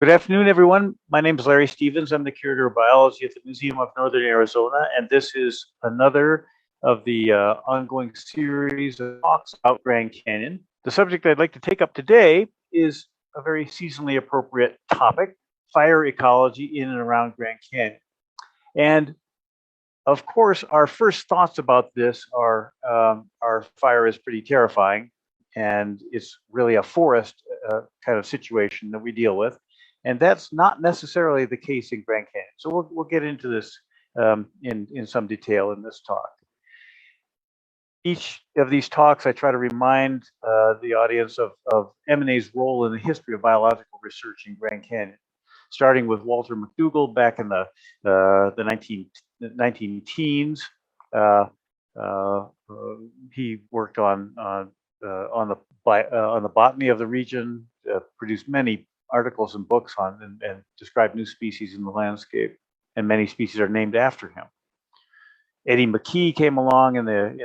Good afternoon, everyone. My name is Larry Stevens. I'm the curator of biology at the Museum of Northern Arizona, and this is another of the ongoing series of talks about Grand Canyon. The subject I'd like to take up today is a very seasonally appropriate topic, fire ecology in and around Grand Canyon. And of course, our first thoughts about this are our fire is pretty terrifying, and it's really a forest kind of situation that we deal with. And that's not necessarily the case in Grand Canyon. So we'll get into this in some detail in this talk. Each of these talks, I try to remind the audience of M&A's role in the history of biological research in Grand Canyon, starting with Walter McDougall back in the 19 teens. He worked on the botany of the region, produced many articles and books on and described new species in the landscape, and many species are named after him. Eddie McKee came along in the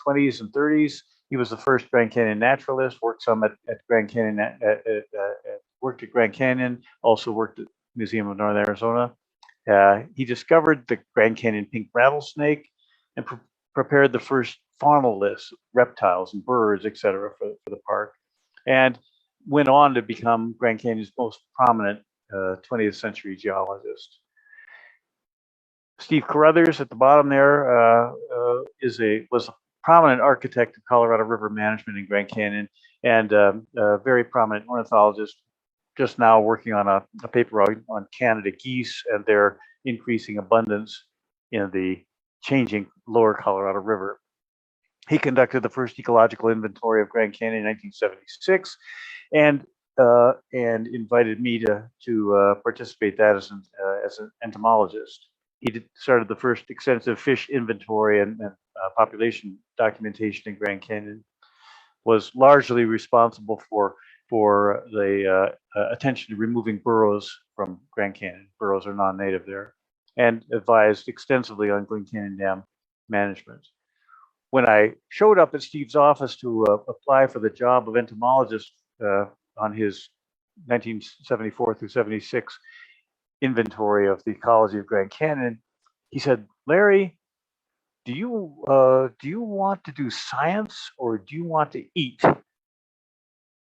1920s and 30s. He was the first Grand Canyon naturalist, worked some at Grand Canyon, worked at Grand Canyon, also worked at the Museum of Northern Arizona. He discovered the Grand Canyon pink rattlesnake and prepared the first faunal list, reptiles and birds, etc., for the park, and went on to become Grand Canyon's most prominent 20th century geologist. Steve Carruthers at the bottom there was a prominent architect of Colorado River management in Grand Canyon, and a very prominent ornithologist, just now working on a paper on Canada geese and their increasing abundance in the changing lower Colorado River. He conducted the first ecological inventory of Grand Canyon in 1976, and invited me to participate that as an entomologist. He started the first extensive fish inventory and population documentation in Grand Canyon, was largely responsible for the attention to removing burrows from Grand Canyon. Burrows are non-native there, and advised extensively on Grand Canyon Dam management. When I showed up at Steve's office to apply for the job of entomologist on his 1974 through 76 inventory of the ecology of Grand Canyon, he said, "Larry, do you want to do science or do you want to eat?"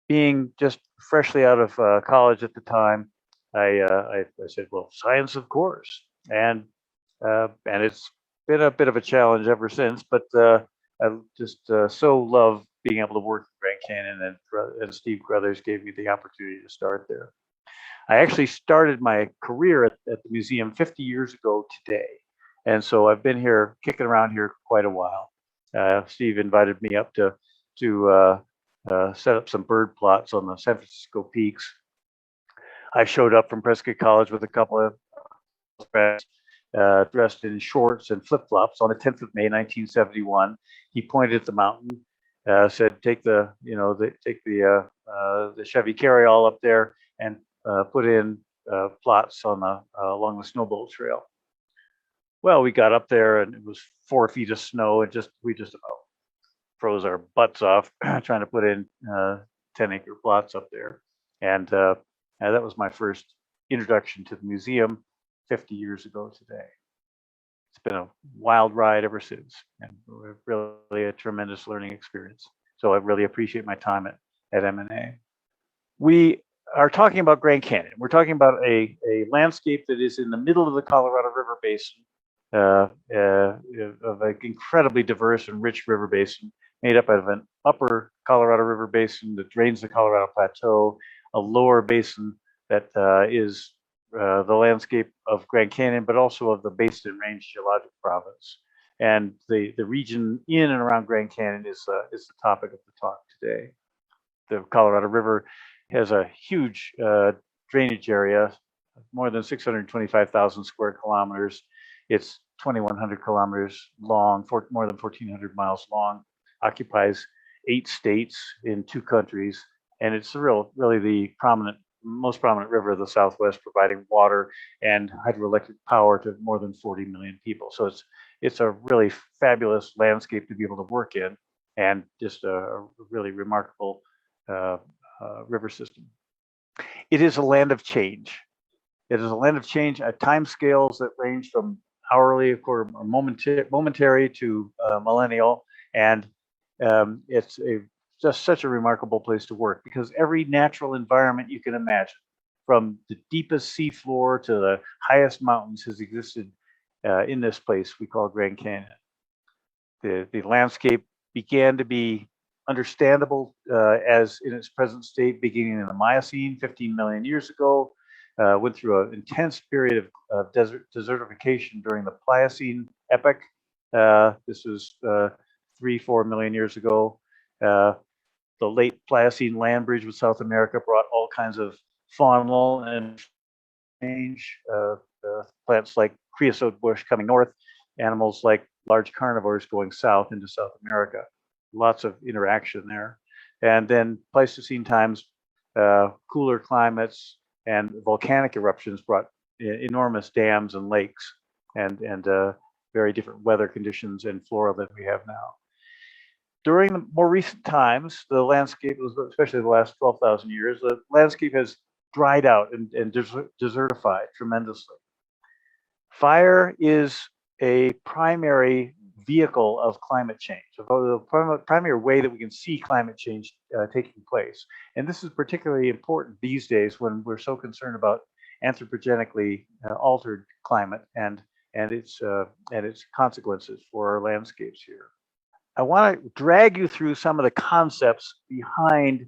Being just freshly out of college at the time, I said, "Well, science, of course," and it's been a bit of a challenge ever since. But I just so love being able to work in Grand Canyon, and Steve Carruthers gave me the opportunity to start there. I actually started my career at the museum 50 years ago today, and so I've been here, kicking around here quite a while. Steve invited me up to set up some bird plots on the San Francisco peaks. I showed up from Prescott College with a couple of friends, dressed in shorts and flip-flops on the 10th of May, 1971. He pointed at the mountain, said, "Take the Chevy carryall up there and put in plots on along the snowboat trail." Well, we got up there and it was 4 feet of snow, and we just about froze our butts off trying to put in 10-acre plots up there. And that was my first introduction to the museum 50 years ago today. It's been a wild ride ever since, and really a tremendous learning experience. So I really appreciate my time at M&A. We are talking about Grand Canyon. We're talking about a landscape that is in the middle of the Colorado River Basin, of an incredibly diverse and rich river basin, made up of an upper Colorado River Basin that drains the Colorado Plateau, a lower basin that is the landscape of Grand Canyon, but also of the Basin Range geologic province. And the region in and around Grand Canyon is the topic of the talk today. The Colorado River has a huge drainage area, more than 625,000 square kilometers. It's 2,100 kilometers long, more than 1,400 miles long, occupies 8 states in 2 countries, and it's really the most prominent river of the Southwest, providing water and hydroelectric power to more than 40 million people. So it's a really fabulous landscape to be able to work in, and just a really remarkable river system. It is a land of change. It is a land of change at time scales that range from hourly, of course, or momentary to millennial, and it's just such a remarkable place to work because every natural environment you can imagine, from the deepest seafloor to the highest mountains, has existed in this place we call Grand Canyon. The landscape began to be understandable as in its present state beginning in the Miocene 15 million years ago. Went through an intense period of desertification during the Pliocene epoch. This was 3-4 million years ago. The late Pliocene land bridge with South America brought all kinds of faunal and change. Plants like creosote bush coming north, animals like large carnivores going south into South America. Lots of interaction there. And then Pleistocene times, cooler climates and volcanic eruptions brought enormous dams and lakes and very different weather conditions and flora that we have now. During the more recent times, the landscape, especially the last 12,000 years, the landscape has dried out and desertified tremendously. Fire is a primary vehicle of climate change, the primary way that we can see climate change taking place. And this is particularly important these days when we're so concerned about anthropogenically altered climate and its consequences for our landscapes here. I want to drag you through some of the concepts behind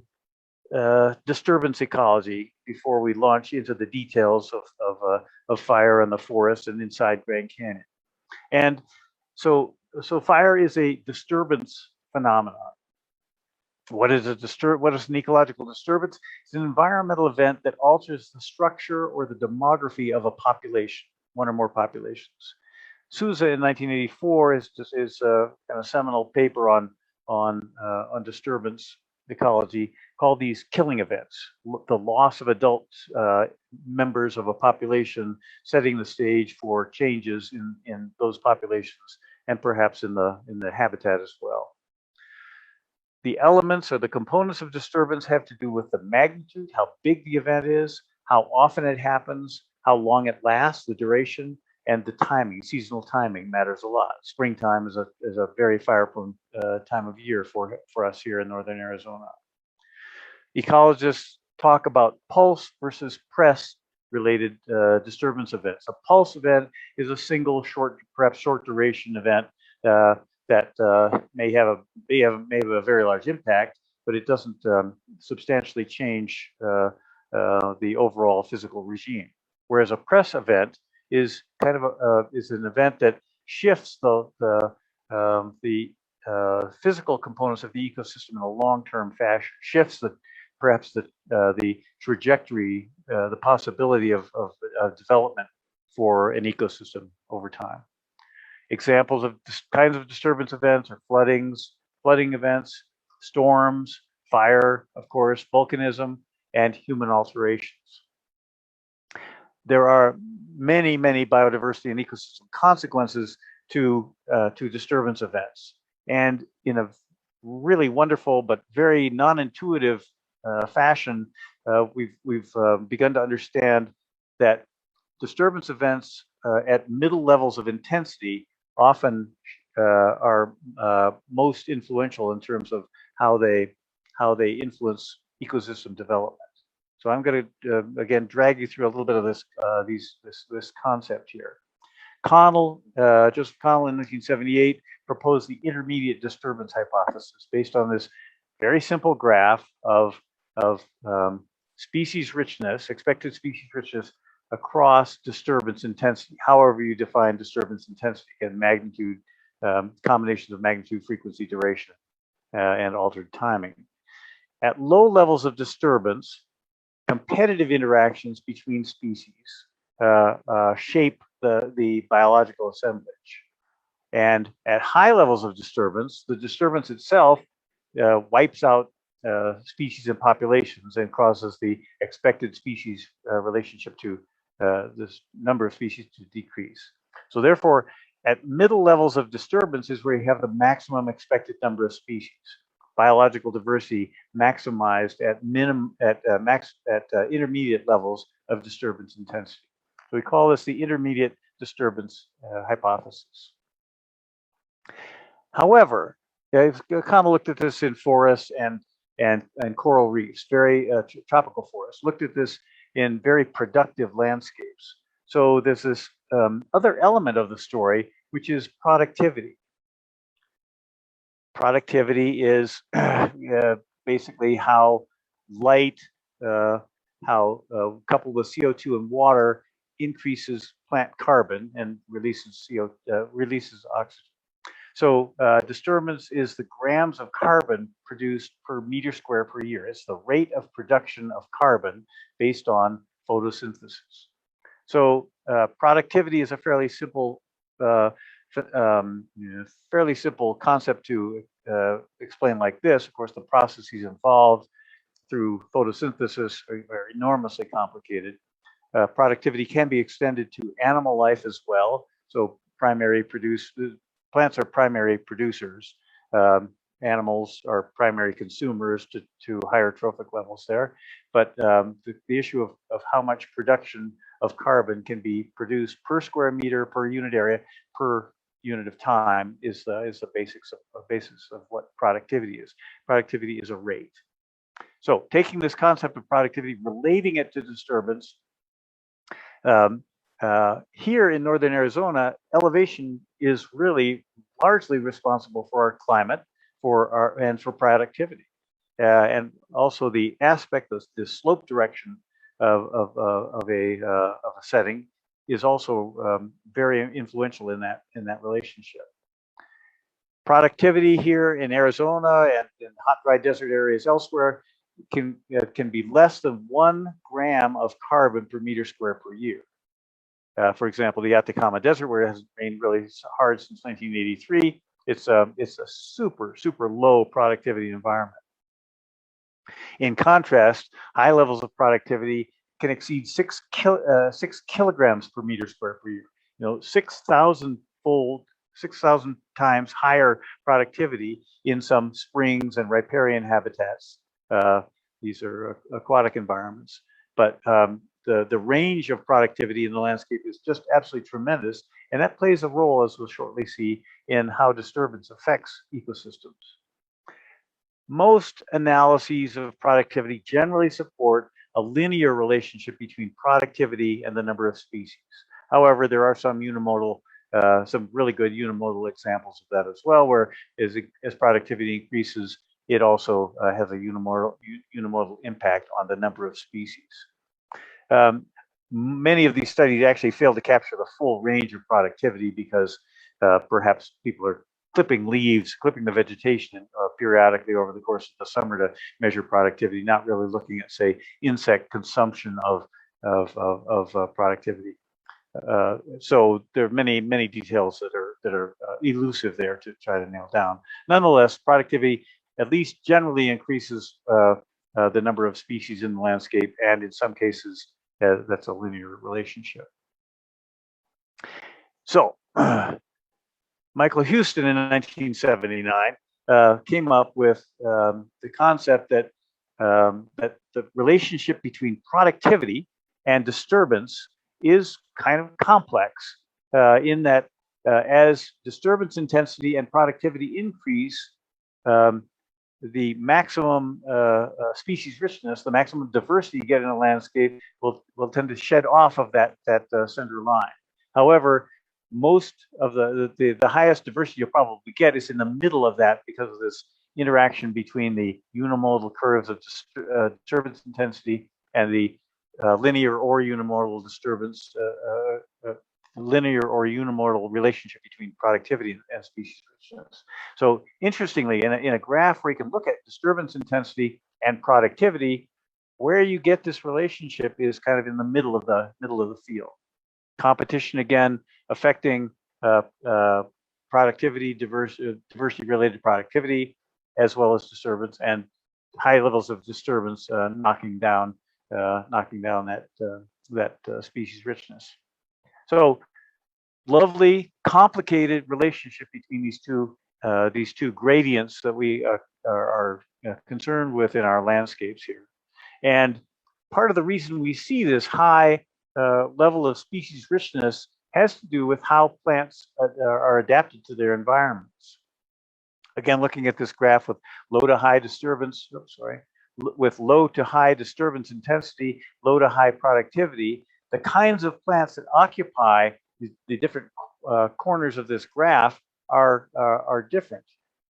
disturbance ecology before we launch into the details of fire in the forest and inside Grand Canyon. And so fire is a disturbance phenomenon. What is an ecological disturbance? It's an environmental event that alters the structure or the demography of a population, one or more populations. Souza in 1984 is kind of seminal paper on disturbance ecology called these killing events, the loss of adult members of a population, setting the stage for changes in those populations and perhaps in the habitat as well. The elements or the components of disturbance have to do with the magnitude, how big the event is, how often it happens, how long it lasts, the duration, and the timing. Seasonal timing matters a lot. Springtime is a very fire-prone time of year for us here in northern Arizona. Ecologists talk about pulse versus press related disturbance events. A pulse event is a single perhaps short duration event that may have a very large impact, but it doesn't substantially change the overall physical regime. Whereas a press event is kind of is an event that shifts the physical components of the ecosystem in a long-term fashion, shifts perhaps the trajectory, the possibility of development for an ecosystem over time. Examples of kinds of disturbance events are flooding events, storms, fire, of course, volcanism, and human alterations. There are many biodiversity and ecosystem consequences to disturbance events. And in a really wonderful but very non-intuitive fashion, we've begun to understand that disturbance events at middle levels of intensity often are most influential in terms of how they influence ecosystem development. So I'm going to again drag you through a little bit of this concept here. Connell, Joseph Connell in 1978 proposed the intermediate disturbance hypothesis based on this very simple graph of species richness, expected species richness across disturbance intensity, however you define disturbance intensity, and magnitude, combinations of magnitude, frequency, duration, and altered timing. At low levels of disturbance, competitive interactions between species shape the biological assemblage. And at high levels of disturbance, the disturbance itself wipes out species and populations and causes the expected species relationship to this number of species to decrease. So therefore, at middle levels of disturbance is where you have the maximum expected number of species. biological diversity maximized at intermediate levels of disturbance intensity. So we call this the intermediate disturbance hypothesis. However, I've kind of looked at this in forests and coral reefs, very tropical forests. Looked at this in very productive landscapes. So there's this other element of the story, which is productivity. Productivity is basically how light, coupled with CO2 and water, increases plant carbon and releases releases oxygen. So disturbance is the grams of carbon produced per meter square per year. It's the rate of production of carbon based on photosynthesis. So productivity is a fairly simple concept to explain like this. Of course, the processes involved through photosynthesis are enormously complicated. Productivity can be extended to animal life as well. So plants are primary producers. Animals are primary consumers to higher trophic levels there. But the issue of how much production of carbon can be produced per square meter, per unit area, per unit of time is the basis of what productivity is. Productivity is a rate. So taking this concept of productivity, relating it to disturbance, here in northern Arizona, elevation is really largely responsible for our climate, and for productivity, and also the aspect of the slope direction of a setting is also very influential in that relationship. Productivity here in Arizona and in hot, dry desert areas elsewhere can be less than 1 gram of carbon per meter square per year. For example, the Atacama Desert, where it has rained really hard since 1983, it's a super low productivity environment. In contrast, high levels of productivity can exceed 6 kilograms per meter square per year. 6,000 times higher productivity in some springs and riparian habitats. These are aquatic environments, but the range of productivity in the landscape is just absolutely tremendous, and that plays a role, as we'll shortly see, in how disturbance affects ecosystems. Most analyses of productivity generally support a linear relationship between productivity and the number of species. However, there are some really good unimodal examples of that as well, where as productivity increases, it also has a unimodal impact on the number of species. Many of these studies actually fail to capture the full range of productivity because perhaps people are clipping the vegetation periodically over the course of the summer to measure productivity, not really looking at, say, insect consumption of productivity. So there are many details that are elusive there to try to nail down. Nonetheless, productivity at least generally increases the number of species in the landscape, and in some cases, that's a linear relationship. So, Michael Huston in 1979 came up with the concept that the relationship between productivity and disturbance is kind of complex in that as disturbance intensity and productivity increase, the maximum species richness, the maximum diversity you get in a landscape will tend to shed off of that center line. However, most of the highest diversity you'll probably get is in the middle of that because of this interaction between the unimodal curves of disturbance intensity and the linear or unimodal relationship between productivity and species richness. So interestingly, in a graph where you can look at disturbance intensity and productivity, where you get this relationship is kind of in the middle of the field. Competition again affecting productivity, diversity-related productivity, as well as disturbance, and high levels of disturbance knocking down that species richness. So lovely, complicated relationship between these two gradients that we concerned with in our landscapes here. And part of the reason we see this high level of species richness has to do with how plants are adapted to their environments. Again, looking at this graph with low to high disturbance, with low to high disturbance intensity, low to high productivity, the kinds of plants that occupy the different corners of this graph are different.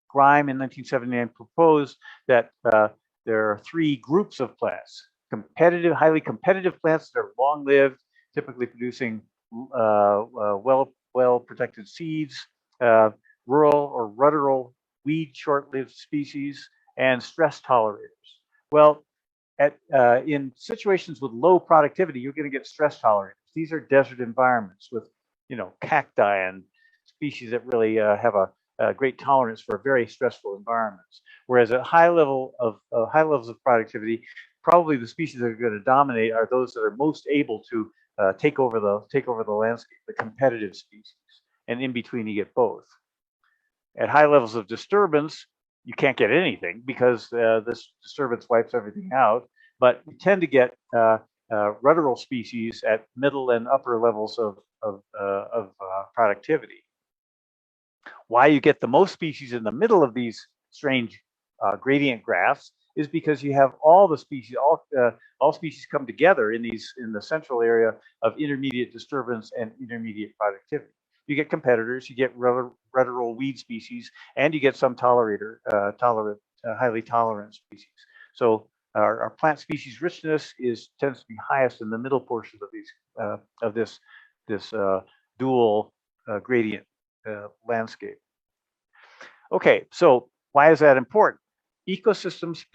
Grime in 1979 proposed that there are three groups of plants: highly competitive plants that are long-lived, typically producing well-protected seeds, rural or rudderal weed short-lived species, and stress tolerators. Well, in situations with low productivity, you're going to get stress tolerators. These are desert environments with, cacti and species that really have a great tolerance for very stressful environments. Whereas at high levels of productivity, probably the species that are going to dominate are those that are most able to take over the landscape, the competitive species. And in between, you get both. At high levels of disturbance, you can't get anything because this disturbance wipes everything out. But you tend to get rudderal species at middle and upper levels of productivity. Why you get the most species in the middle of these strange gradient graphs is because you have all the species, all species come together in the central area of intermediate disturbance and intermediate productivity. You get competitors, you get rudderal weed species, and you get some highly tolerant species. So our plant species richness tends to be highest in the middle portions of these this dual gradient landscape. Okay, so why is that important? Ecosystems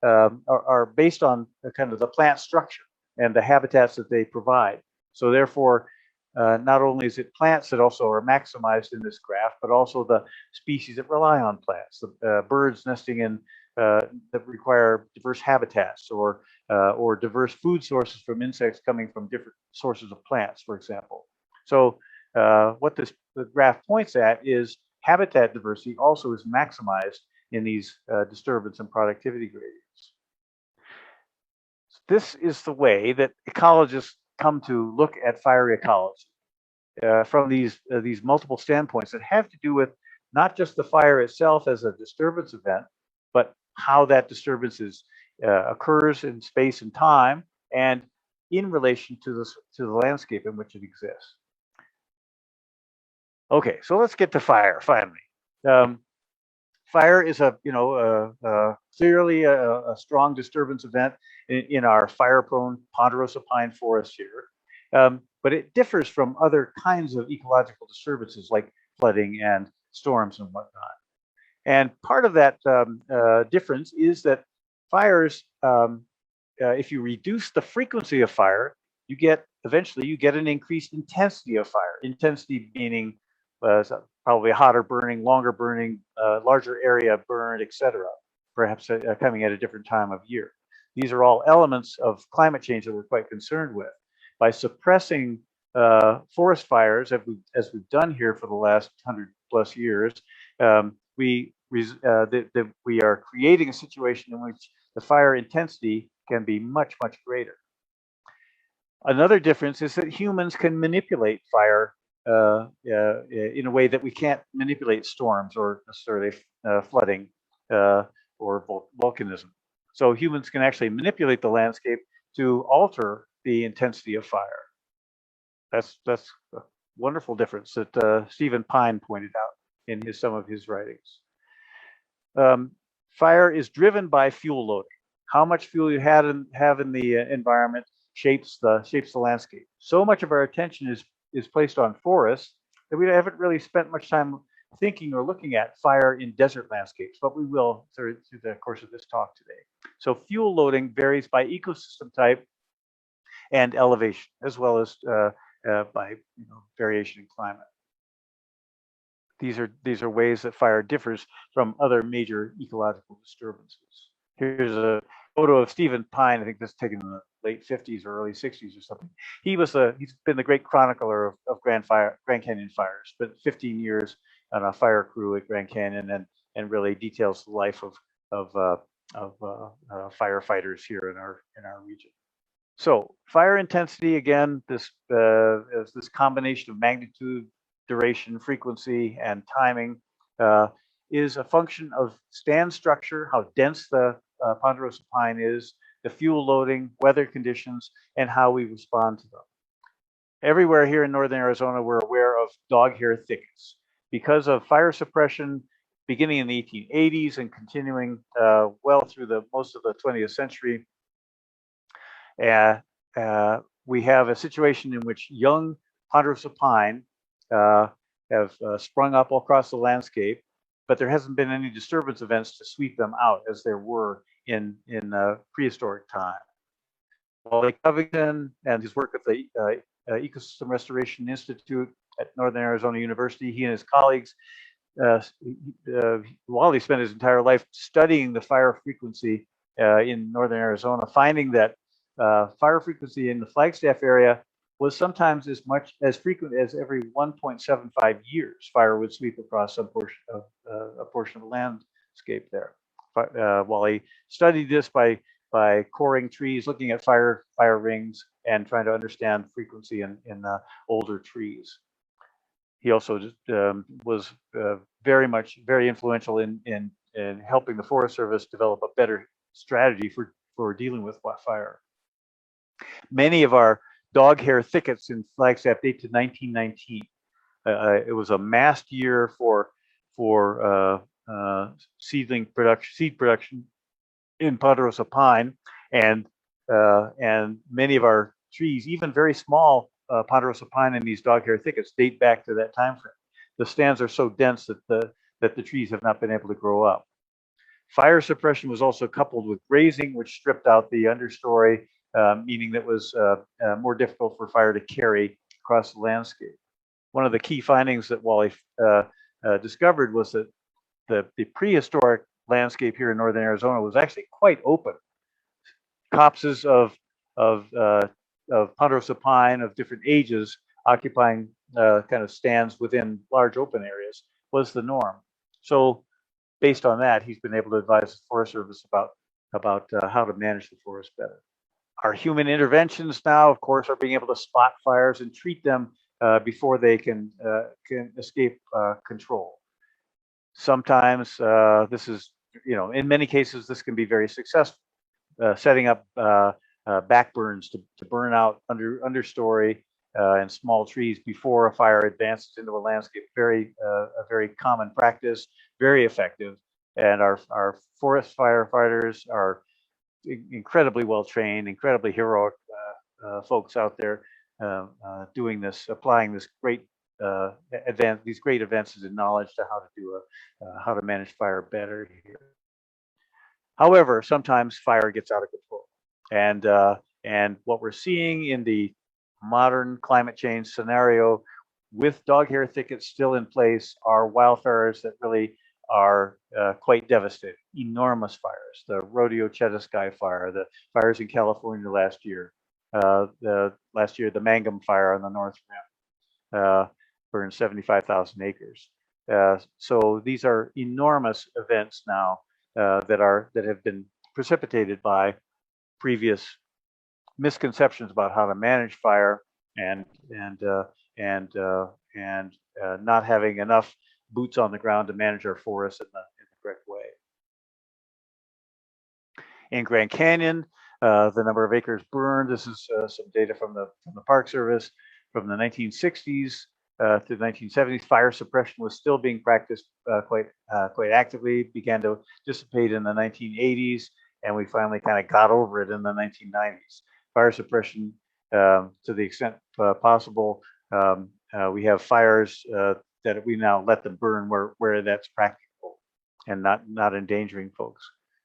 are based on kind of the plant structure and the habitats that they provide. So therefore, not only is it plants that also are maximized in this graph, but also the species that rely on plants, the birds nesting in that require diverse habitats or diverse food sources from insects coming from different sources of plants, for example. So what the graph points at is habitat diversity also is maximized in these disturbance and productivity gradients. This is the way that ecologists come to look at fire ecology from these multiple standpoints that have to do with not just the fire itself as a disturbance event, but how that disturbance occurs in space and time and in relation to the landscape in which it exists. Okay, so let's get to fire finally. Fire is clearly a strong disturbance event in our fire-prone ponderosa pine forest here, but it differs from other kinds of ecological disturbances like flooding and storms and whatnot. And part of that difference is that fires, if you reduce the frequency of fire, eventually you get an increased intensity of fire. Intensity meaning probably hotter burning, longer burning, larger area burned, etc. Perhaps coming at a different time of year. These are all elements of climate change that we're quite concerned with. By suppressing forest fires, as we've done here for the last 100+ years, we are creating a situation in which the fire intensity can be much, much greater. Another difference is that humans can manipulate fire in a way that we can't manipulate storms or necessarily flooding or volcanism. So humans can actually manipulate the landscape to alter the intensity of fire. That's a wonderful difference that Stephen Pine pointed out in some of his writings. Fire is driven by fuel loading. How much fuel you have in the environment shapes the landscape. So much of our attention is placed on forests that we haven't really spent much time thinking or looking at fire in desert landscapes, but we will through the course of this talk today. So fuel loading varies by ecosystem type and elevation, as well as by variation in climate. These are ways that fire differs from other major ecological disturbances. Here's a photo of Stephen Pine. I think this is taken in the late 50s or early 60s or something. He's been the great chronicler of Grand Canyon fires. Spent 15 years on a fire crew at Grand Canyon, and and really details the life of firefighters here in our region. So fire intensity, again, this is this combination of magnitude, duration, frequency, and timing is a function of stand structure, how dense the ponderosa pine is, the fuel loading, weather conditions, and how we respond to them. Everywhere here in northern Arizona, we're aware of dog hair thickets. Because of fire suppression beginning in the 1880s and continuing well through most of the 20th century, we have a situation in which young ponderosa pine have sprung up all across the landscape, but there hasn't been any disturbance events to sweep them out as there were in prehistoric time. Wally Covington and his work at the Ecosystem Restoration Institute at Northern Arizona University, he and his colleagues, Wally spent his entire life studying the fire frequency in Northern Arizona, finding that fire frequency in the Flagstaff area was sometimes as frequent as every 1.75 years. Fire would sweep across some portion of a portion of the landscape there. Wally studied this by coring trees, looking at fire rings, and trying to understand frequency in older trees. He also was very influential in helping the Forest Service develop a better strategy for dealing with fire. Many of our dog hair thickets in Flagstaff date to 1919. It was a massed year for seed production in ponderosa pine, and many of our trees, even very small ponderosa pine in these dog hair thickets, date back to that time frame. The stands are so dense that the trees have not been able to grow up. Fire suppression was also coupled with grazing, which stripped out the understory, meaning that was more difficult for fire to carry across the landscape. One of the key findings that Wally discovered was that the prehistoric landscape here in northern Arizona was actually quite open. Copses of ponderosa pine of different ages occupying kind of stands within large open areas was the norm. So based on that, he's been able to advise the Forest Service about how to manage the forest better. Our human interventions now, of course, are being able to spot fires and treat them before they can escape control. Sometimes this is, in many cases, this can be very successful. Setting up backburns to burn out understory and small trees before a fire advances into a landscape. A very common practice, very effective. And our forest firefighters are incredibly well trained, incredibly heroic folks out there doing this, applying this these great advances in knowledge to how to manage fire better here. However, sometimes fire gets out of control, and what we're seeing in the modern climate change scenario, with dog hair thickets still in place, are wildfires that really are quite devastating. Enormous fires. The Rodeo Cheddar Sky fire, the fires in California last year, the Mangum fire on the North Rim burned 75,000 acres. So these are enormous events now that have been precipitated by previous misconceptions about how to manage fire and not having enough boots on the ground to manage our forests in the correct way. In Grand Canyon, the number of acres burned. This is some data from the Park Service from the 1960s through the 1970s. Fire suppression was still being practiced quite actively. Began to dissipate in the 1980s, and we finally kind of got over it in the 1990s. Fire suppression, to the extent possible, we have fires that we now let them burn where that's practicable and not endangering folks.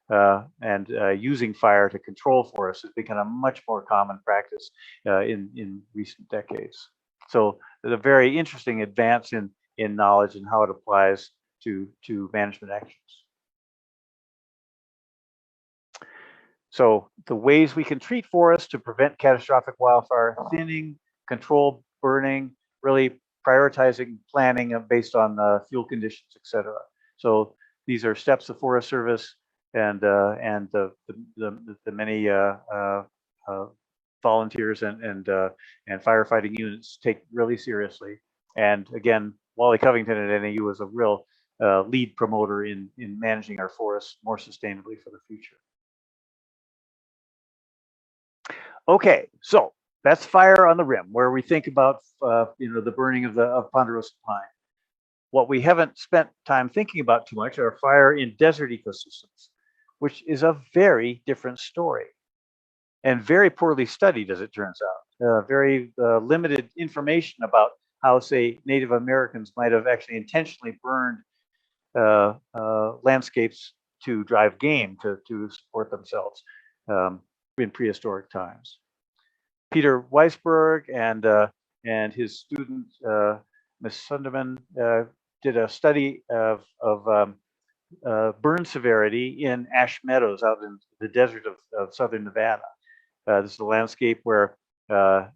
Using fire to control forests has become a much more common practice in recent decades. So there's a very interesting advance in knowledge and how it applies to management actions. So the ways we can treat forests to prevent catastrophic wildfire: thinning, control burning, really prioritizing planning based on fuel conditions, etc. So these are steps the Forest Service and the many volunteers and firefighting units take really seriously. And again, Wally Covington at NAU was a real lead promoter in managing our forests more sustainably for the future. Okay, so that's fire on the rim, where we think about the burning of ponderosa pine. What we haven't spent time thinking about too much are fire in desert ecosystems, which is a very different story and very poorly studied, as it turns out. Very limited information about how, say, Native Americans might have actually intentionally burned landscapes to drive game to support themselves in prehistoric times. Peter Weisberg and his student Ms. Sunderman did a study of burn severity in ash meadows out in the desert of southern Nevada. This is a landscape where the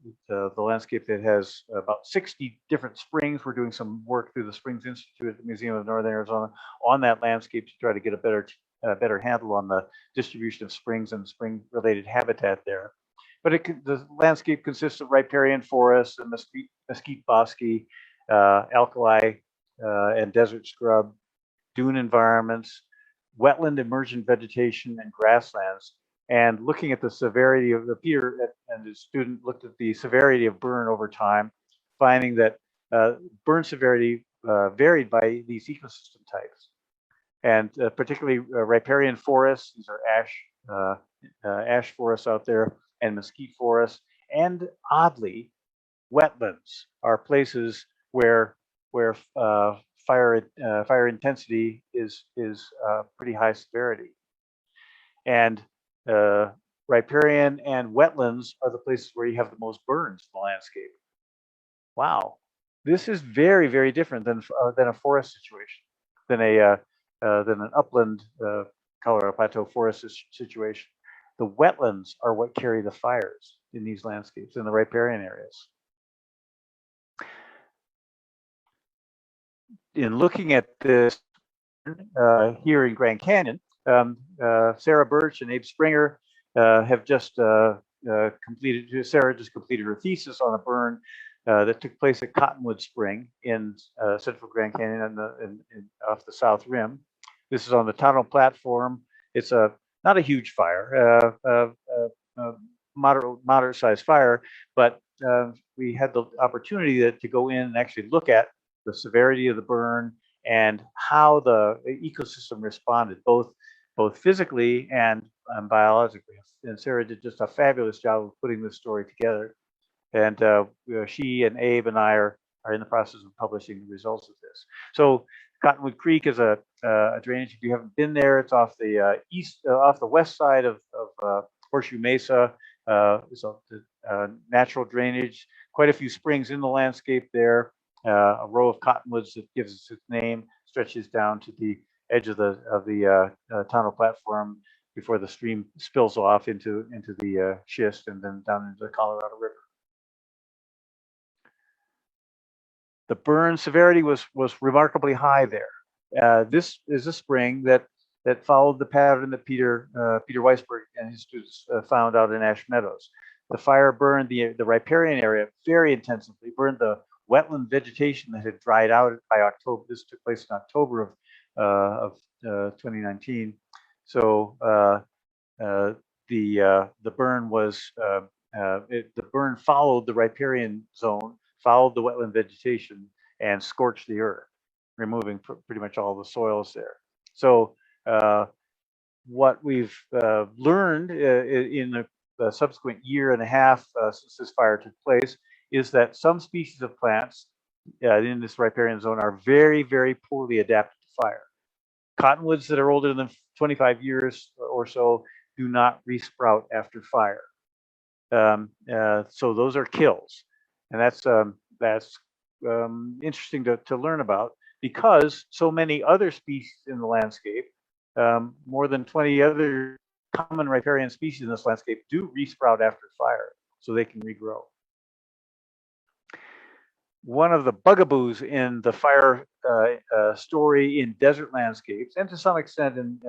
landscape that has about 60 different springs. We're doing some work through the Springs Institute at the Museum of Northern Arizona on that landscape to try to get a better handle on the distribution of springs and spring-related habitat there. But the landscape consists of riparian forests and mesquite bosque, alkali and desert scrub, dune environments, wetland emergent vegetation, and grasslands. And looking at the severity of Peter and his student looked at the severity of burn over time, finding that burn severity varied by these ecosystem types. And particularly riparian forests, these are ash forests out there, and mesquite forests, and oddly, wetlands are places where fire intensity is pretty high severity. And riparian and wetlands are the places where you have the most burns in the landscape. Wow, this is very, very different than a forest situation, than an upland Colorado Plateau forest situation. The wetlands are what carry the fires in these landscapes, in the riparian areas. In looking at this here in Grand Canyon, Sarah Birch and Abe Springer have just completed. Sarah just completed her thesis on a burn that took place at Cottonwood Spring in central Grand Canyon off the South Rim. This is on the tunnel platform. It's not a huge fire, moderate-sized fire, but we had the opportunity to go in and actually look at the severity of the burn and how the ecosystem responded, both physically and biologically. And Sarah did just a fabulous job of putting this story together. And she and Abe and I are in the process of publishing the results of this. So Cottonwood Creek is a drainage. If you haven't been there, it's off the off the west side of Horseshoe Mesa. It's a natural drainage. Quite a few springs in the landscape there. A row of cottonwoods that gives us its name stretches down to the edge of the tunnel platform before the stream spills off into the schist and then down into the Colorado River. The burn severity was remarkably high there. This is a spring that followed the pattern that Peter Weisberg and his students found out in Ash Meadows. The fire burned the riparian area very intensively, burned the wetland vegetation that had dried out by October. This took place in October of 2019. So the burn was the burn followed the riparian zone, followed the wetland vegetation, and scorched the earth, removing pretty much all the soils there. So what we've learned in the subsequent year and a half since this fire took place is that some species of plants in this riparian zone are very, very poorly adapted to fire. Cottonwoods that are older than 25 years or so do not resprout after fire. So those are kills. And that's interesting to learn about, because so many other species in the landscape, more than 20 other common riparian species in this landscape do resprout after fire, so they can regrow. one of the bugaboos in the fire story in desert landscapes, and to some extent in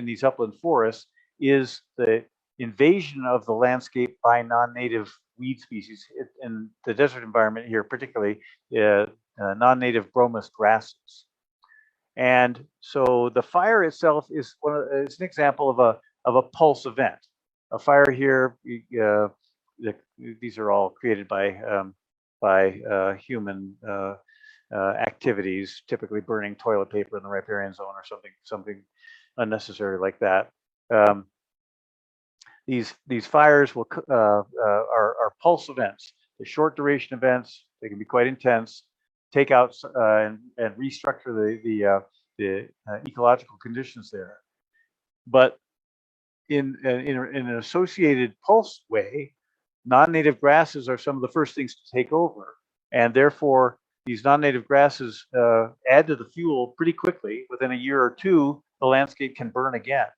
these upland forests, is the invasion of the landscape by non-native weed species in the desert environment here, particularly non-native bromous grasses. And so the fire itself is it's an example of a pulse event. A fire here, these are all created by human activities, typically burning toilet paper in the riparian zone or something unnecessary like that. These fires are pulse events. They're short duration events. They can be quite intense. Take out and restructure the ecological conditions there. But in an associated pulse way, non-native grasses are some of the first things to take over, and therefore these non-native grasses add to the fuel pretty quickly. Within a year or two, the landscape can burn again.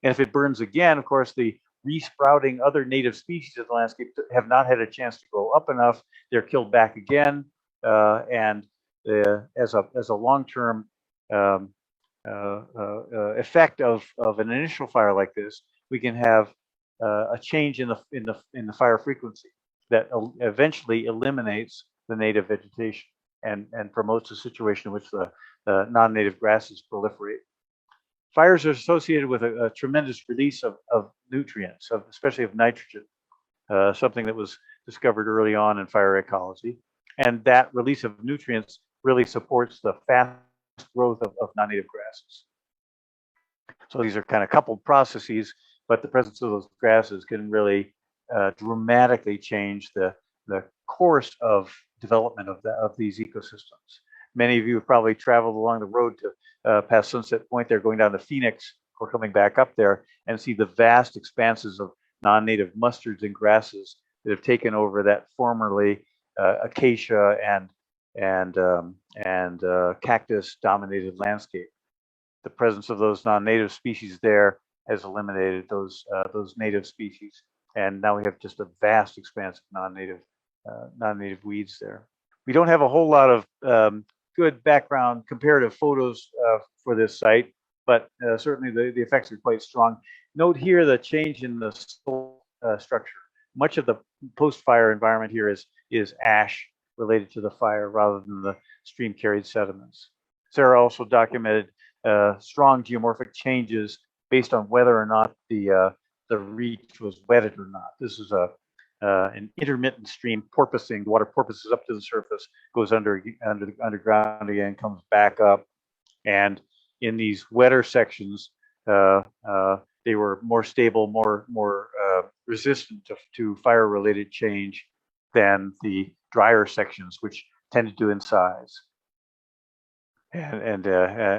And if it burns again, of course, the resprouting other native species of the landscape have not had a chance to grow up enough. They're killed back again, and as a long-term effect of an initial fire like this, we can have a change in the fire frequency that eventually eliminates the native vegetation and promotes a situation in which the non-native grasses proliferate. Fires are associated with a tremendous release of nutrients, especially of nitrogen, something that was discovered early on in fire ecology. And that release of nutrients really supports the fast growth of non-native grasses. So these are kind of coupled processes, but the presence of those grasses can really dramatically change the course of development of these ecosystems. Many of you have probably traveled along the road to past Sunset Point there, going down to Phoenix or coming back up there, and see the vast expanses of non-native mustards and grasses that have taken over that formerly acacia and cactus-dominated landscape. The presence of those non-native species there has eliminated those native species, and now we have just a vast expanse of non-native weeds there. We don't have a whole lot of good background comparative photos for this site, but certainly the effects are quite strong. Note here the change in the soil structure. Much of the post-fire environment here is ash related to the fire rather than the stream-carried sediments. Sarah also documented strong geomorphic changes based on whether or not the reach was wetted or not. This is an intermittent stream porpoising. The water porpoises up to the surface, goes underground again, comes back up, and in these wetter sections, they were more stable, more resistant to fire-related change than the drier sections, which tended to insize and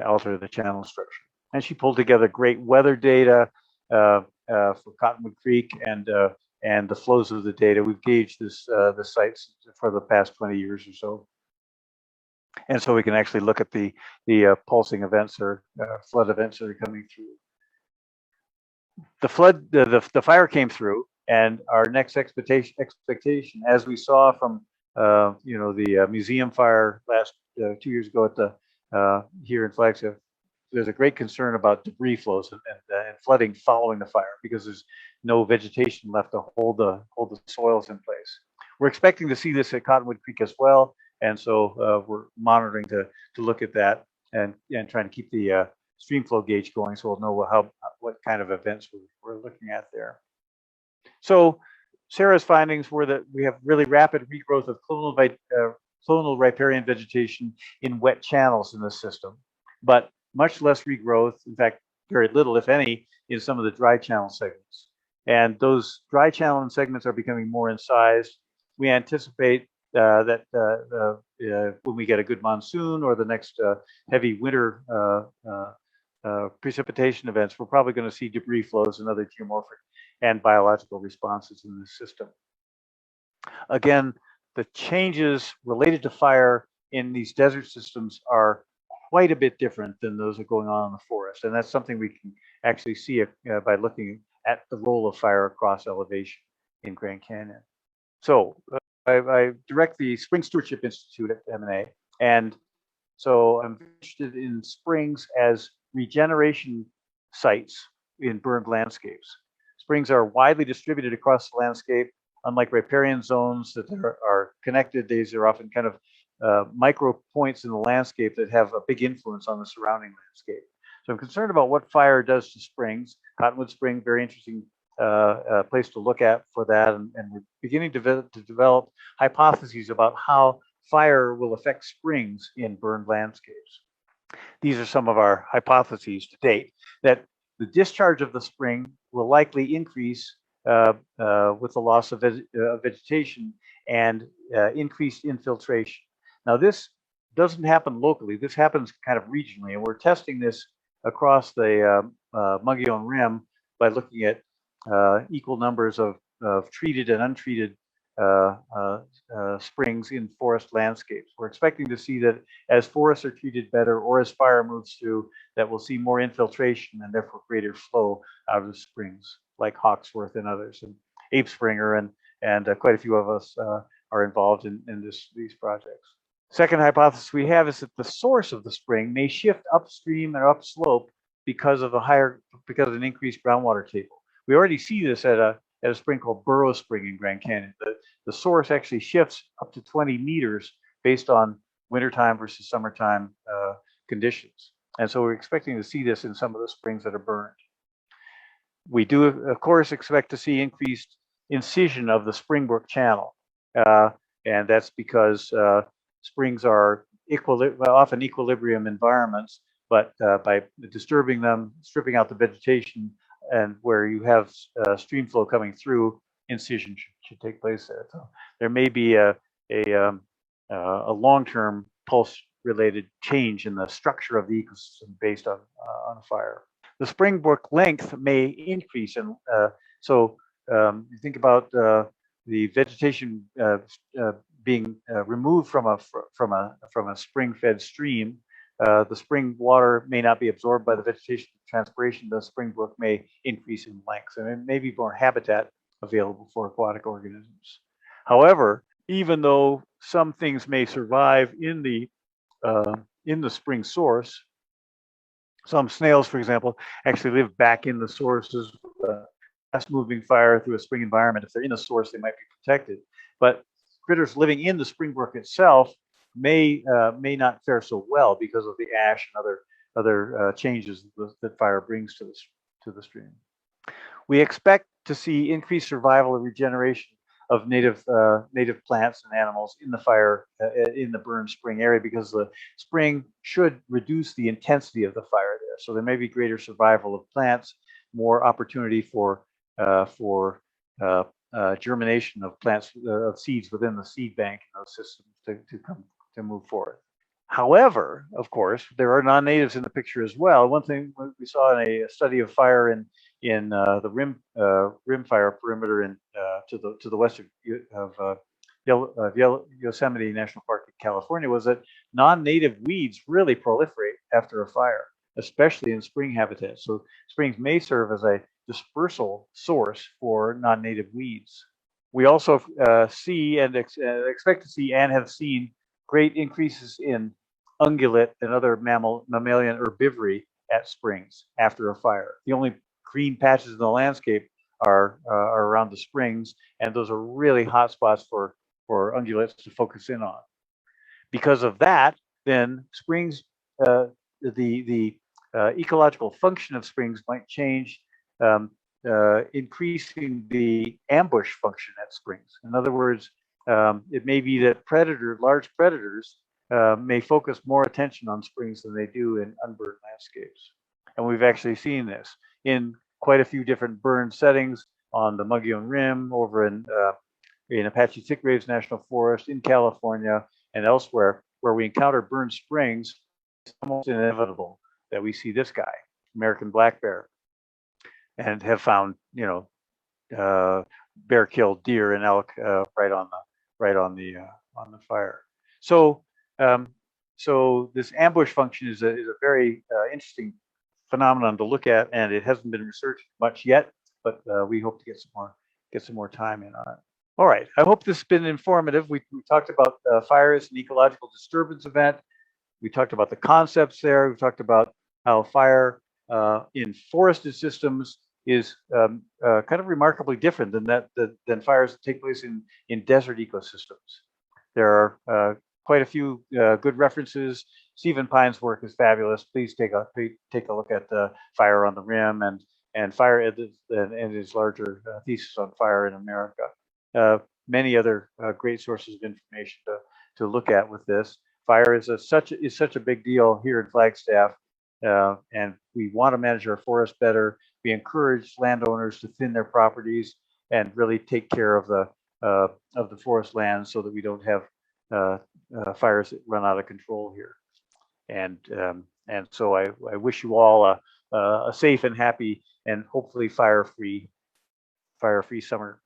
alter the channel structure. And she pulled together great weather data for Cottonwood Creek and the flows of the data. We've gauged the sites for the past 20 years or so. And so we can actually look at the pulsing events or flood events that are coming through. The fire came through, and our next expectation, as we saw from the museum fire last 2 years ago at the here in Flagstaff, there's a great concern about debris flows and flooding following the fire because there's no vegetation left to hold the soils in place. We're expecting to see this at Cottonwood Creek as well, and so we're monitoring to look at that and trying to keep the stream flow gauge going so we'll know what kind of events we're looking at there. So Sarah's findings were that we have really rapid regrowth of clonal riparian vegetation in wet channels in the system, but much less regrowth, in fact, very little, if any, in some of the dry channel segments. And those dry channel segments are becoming more incised. We anticipate that when we get a good monsoon or the next heavy winter precipitation events, we're probably going to see debris flows and other geomorphic and biological responses in the system. Again, the changes related to fire in these desert systems are quite a bit different than those that are going on in the forest. And that's something we can actually see by looking at the role of fire across elevation in Grand Canyon. So I direct the Spring Stewardship Institute at M&A, and so I'm interested in springs as regeneration sites in burned landscapes. Springs are widely distributed across the landscape. Unlike riparian zones that are connected, these are often kind of micro points in the landscape that have a big influence on the surrounding landscape. So I'm concerned about what fire does to springs. Cottonwood Spring, very interesting place to look at for that, and we're beginning to develop hypotheses about how fire will affect springs in burned landscapes. These are some of our hypotheses to date, that the discharge of the spring will likely increase with the loss of vegetation and increased infiltration. Now, this doesn't happen locally. This happens kind of regionally, and we're testing this across the Mogollon Rim by looking at equal numbers of treated and untreated springs in forest landscapes. We're expecting to see that as forests are treated better, or as fire moves through, that we'll see more infiltration and therefore greater flow out of the springs, like Hawksworth and others, and Ape Springer, and quite a few of us are involved in these projects. Second hypothesis we have is that the source of the spring may shift upstream and upslope because of an increased groundwater table. We already see this at a spring called Burrow Spring in Grand Canyon. The source actually shifts up to 20 meters based on wintertime versus summertime conditions. And so we're expecting to see this in some of the springs that are burned. We do, of course, expect to see increased incision of the Springbrook Channel. And that's because springs are often equilibrium environments, but by disturbing them, stripping out the vegetation, and where you have stream flow coming through, incision should take place there. So there may be a long-term pulse-related change in the structure of the ecosystem based on a fire. The Springbrook length may increase, and so you think about the vegetation being removed from a spring-fed stream. The spring water may not be absorbed by the vegetation transpiration. The Springbrook may increase in length, and it may be more habitat available for aquatic organisms. However, even though some things may survive in the spring source, some snails, for example, actually live back in the sources. Fast-moving fire through a spring environment, if they're in the source, they might be protected. But critters living in the Springbrook itself may not fare so well because of the ash and other changes that fire brings to the stream. We expect to see increased survival and regeneration of native plants and animals in the fire in the burned spring area, because the spring should reduce the intensity of the fire there. So there may be greater survival of plants, more opportunity for germination of plants, of seeds within the seed bank in those systems to move forward. However, of course, there are non-natives in the picture as well. One thing we saw in a study of fire in the rim fire perimeter to the west of Yosemite National Park in California was that non-native weeds really proliferate after a fire, especially in spring habitats. So springs may serve as a dispersal source for non-native weeds. We also see and expect to see and have seen great increases in ungulate and other mammalian herbivory at springs after a fire. The only green patches in the landscape are around the springs, and those are really hot spots for ungulates to focus in on. Because of that, then springs, the ecological function of springs might change, increasing the ambush function at springs. In other words, it may be that large predators may focus more attention on springs than they do in unburned landscapes. And we've actually seen this in quite a few different burned settings on the Mogollon Rim, over in Apache Thickgraves National Forest, in California, and elsewhere, where we encounter burned springs. It's almost inevitable that we see this guy, American black bear, and have found, bear-killed deer and elk right on the fire. So this ambush function is a very interesting phenomenon to look at, and it hasn't been researched much yet, but we hope to get some more time in on it. All right, I hope this has been informative. We talked about fire as an ecological disturbance event. We talked about the concepts there. We talked about how fire in forested systems is kind of remarkably different than fires that take place in desert ecosystems. There are quite a few good references. Stephen Pine's work is fabulous. Please take a look at Fire on the Rim and Fire and his larger thesis on fire in America. Many other great sources of information to look at with this. Fire is such a big deal here in Flagstaff, and we want to manage our forests better. We encourage landowners to thin their properties and really take care of the forest lands so that we don't have fires that run out of control here. And so I wish you all a safe and happy and hopefully fire-free summer.